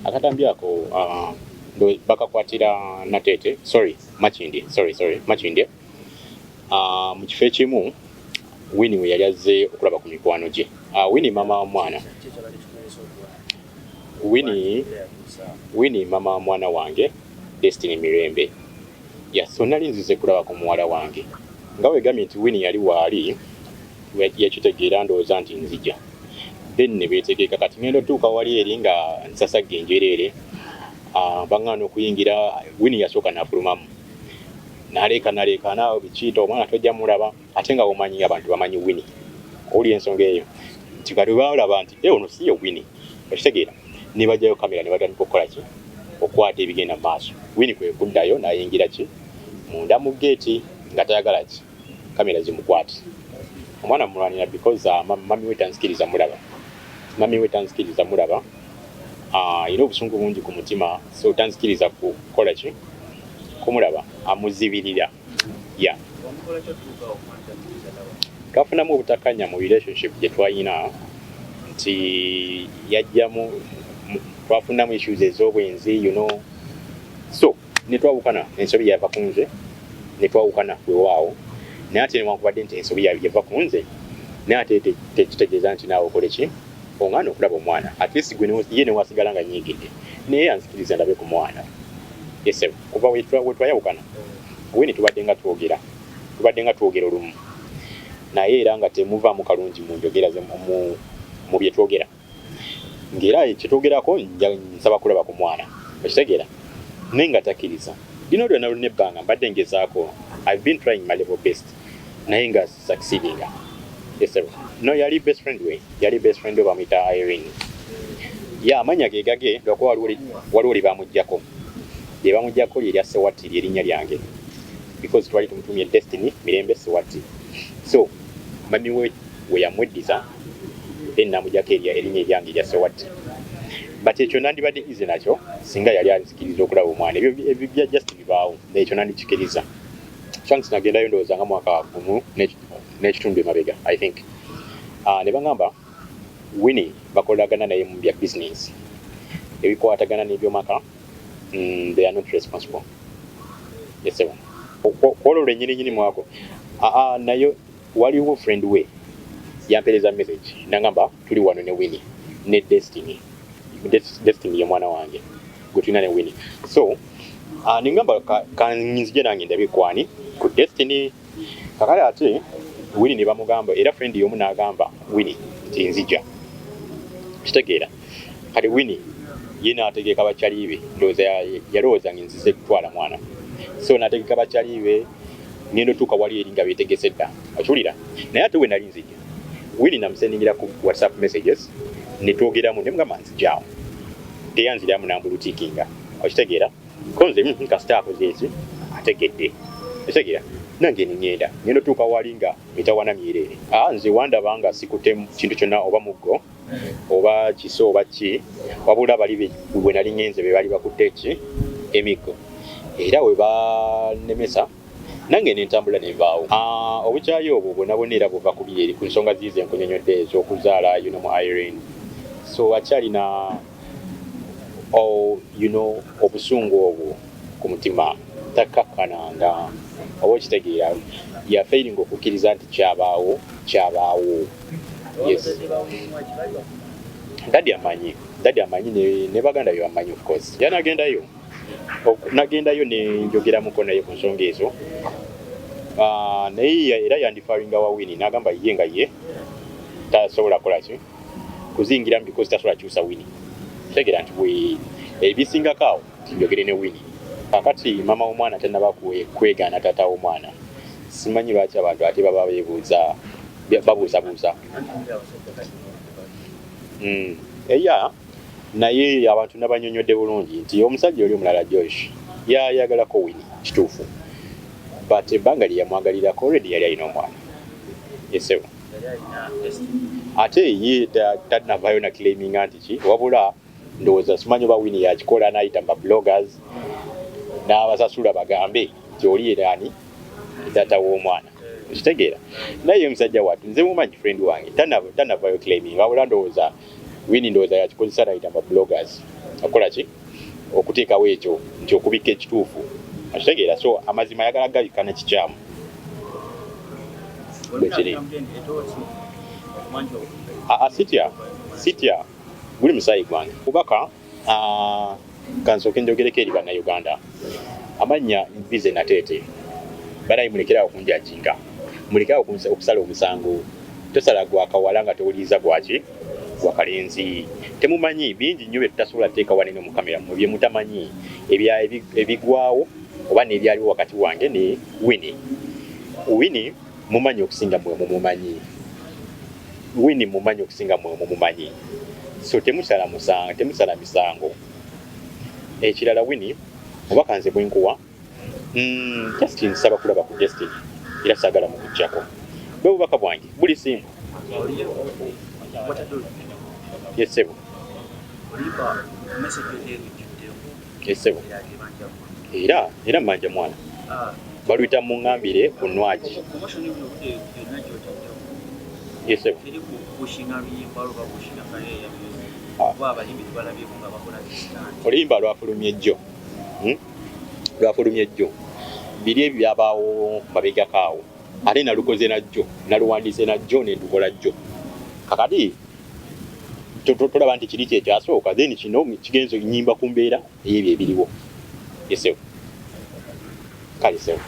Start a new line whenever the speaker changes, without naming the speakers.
akatambi ako ndo bakakwatira Natete Machinde mu kifo ekimu Winnie we yali azze okulaba ku mikwano gye. Winnie mama wa mwana Winnie mama wa mwana wange Destiny Mirembe so nali nzize kulaba ku muwala wange nga wegamye nti Winnie yali waali yakitegeera ndowooza nti nzija then ne beetegeeka kati ngendo tuuka wali eri nga nsasagge enjereere baŋŋaana okuyingira Winnie yasooka n'afulumamu naleeka bikiita omwana tojja mulaba ate nga omanyi abantu bamanyi Winnie oli ensonga eyo nti kati balaba nti ono si ye Winnie okitegeera ne bajjayo kamera ne batandika okukola ki okukwata ebigenda mu maaso Winnie kwe kuddayo n'ayingira ki munda mu geeti nga tayagala ki kamera zimukwate omwana mulwanira because mami we tanzikiriza mulaba ina obusungu bungi ku mutima so tanzikiriza kukola ki kumulaba amuzibirira twafunamu obutakanya mu relationship gye twayina nti yajjamu twafunamu issues ez'obwenzi so netwawukana ensobi yava ku nze netwawukana wewaawo naye ate newankubadde nti ensobi yava ku nze naye ate tekitegeeza nti naawe okole ki oŋŋaana okulaba omwana at least ye newasigala nga nyiigidde naye anzikiriza ndabe ku mwana kuva wetwayawukana Winnie tubadde nga twogera olumu naye era nga temuvaamu kalungi mu njogera mu bye twogera ng'era kyetwogerako nsaba kulaba ku mwana okitegeera naye nga takkiriza lino lyonna luna ebbanga mbadde ngezaako I've been trying my level best naye nga succeedinga no yali best friend we bamuyita Irene amanya ge gage lwakuba waliwo lyebamuggyako lyerya Sewati lyerinnya lyange because twali tumutumye Destiny Mirembe Sewati so mami we yamweddiza then namugyako erinnya eryange erya Sewati but ekyo nandibadde easy nakyo singa yali anzikiriza okulaba omwana ebyo bya just bibaawo ekyo nandikikiriza chance nagendayo ndowooza nga mwaka gumu n'ekitundu emabega I think ne baŋŋamba Winnie bakolagana naye mu bya business ebikwatagana n'ebyomaka they are not responsible kwolwo lwennyini mwako naye waliwo friend we yampeereza message naŋŋamba tuli wano ne Winnie ne Destiny ye mwana wange gwe tulina ne Winnie so ningamba kanzije nange ndabikwani ku Destiny kakale ate Winnie ne bamugamba era friend y'omu n'agamba Winnie nti nzija kitegeera kati Winnie ye n'ategeka bakyali be ndowooza yalowooza nzize kutwala mwana so n'ategeka bakyali be ngendo tuuka wali eri nga beetegese dda okiwulira naye ate we nali nzija Winnie namusendingira ku WhatsApp messages ne twogeramu ne mugamba nzijaawo teyanziramu nambulutiikinga okitegeera konze kasita akoze eki ategedde ekitegeera nange ningenda ngendo tuuka wali nga mitawana myereere nze wandaba nga sikute kintu kyonna oba muggo oba kiso oba ki wabula bali bwe nali ngenze be bali bakutte ki emiggo era we banemesa nange nentambula nenvaawo obukyayi obwo bwonabona era buva ku byeri ku nsonga ziize enkunyonyodde ez'okuzaala mu Irene so akyalina obusungu obwo ku mutima takakkananga oba okitegeera yafeiringa okukkiriza nti kyabaawo yes dadi amanyi ne baganda bye bamanyi of course nagendayo nenjogeramuko naye ku nsonga ezo naye era yandifaringa wa Winnie n'agamba ye nga ye tasobola kola ki kuzingira because tasobola kyusa Winnie tegera nti ebisingako awo tinjogere ne Winnie kakati mama w'omwana tannaba kwegaana taata w'omwana simanyi lwaki abantu ate baba babuusabuusa naye abantu nabanyonyodde bulungi nti omusajja oli omulala Josh yayagalako Winnie kituufu but ebbanga lyeyamwagalirako already yali alina omwana yesewo ate ye tannavayo na claiminga nti ki wabula ndowooza simanyi oba Winnie yakikola n'ayita mu bloggers n'abasasula bagambe nti oli eraani taata w'omwana ekitegeera naye omusajja wattu nze mumanyi friend wange tannavayo claiming wabula ndowooza Winnie ndowooza yakikozesa n'ayita mu bloggers akola ki okuteekawo ekyo nti okubika ekituufu akitegeera so amazima ayagala gabikana kikyamu bwekiri sitya guli musaayi gwange kubaka kansooke njogereko eri bannayuganda amannya Vize Nateete balayi mulekerawo okunjajinga mulekerawo okusala omusango tosala gwakawala nga tewuliiza gwaki gwakalenzi temumanyi bingi nnyo bye tutasobola teeka wanene mu kamera mu bye mutamanyi ebigwawo oba n'ebyaliwo wakati wange ne Winnie mumanyi okusinga mmwe mumumanyi Winnie mumanyi okusinga mmwe mumumanyi so temusala misango ekirala Winnie obaka nze bwenkuwa Justin nsaba kulaba ku Destiny era saagala mu kujjako bwe bubaka bwange buli simple yesebo yesebo era mmanja mwana baluyita mu ŋŋambire ku Nwagi yesebo oluyimba lwafulumya ejjo biri ebyo byabaawo mabegako awo ate nalukoze najjo naluwandiise najjo nendukola jjo kakati tolaba nti kiri kyekyasooka then kino kigenzo nyimba ku mbeera eyebyo ebiriwo yesebo kale sewo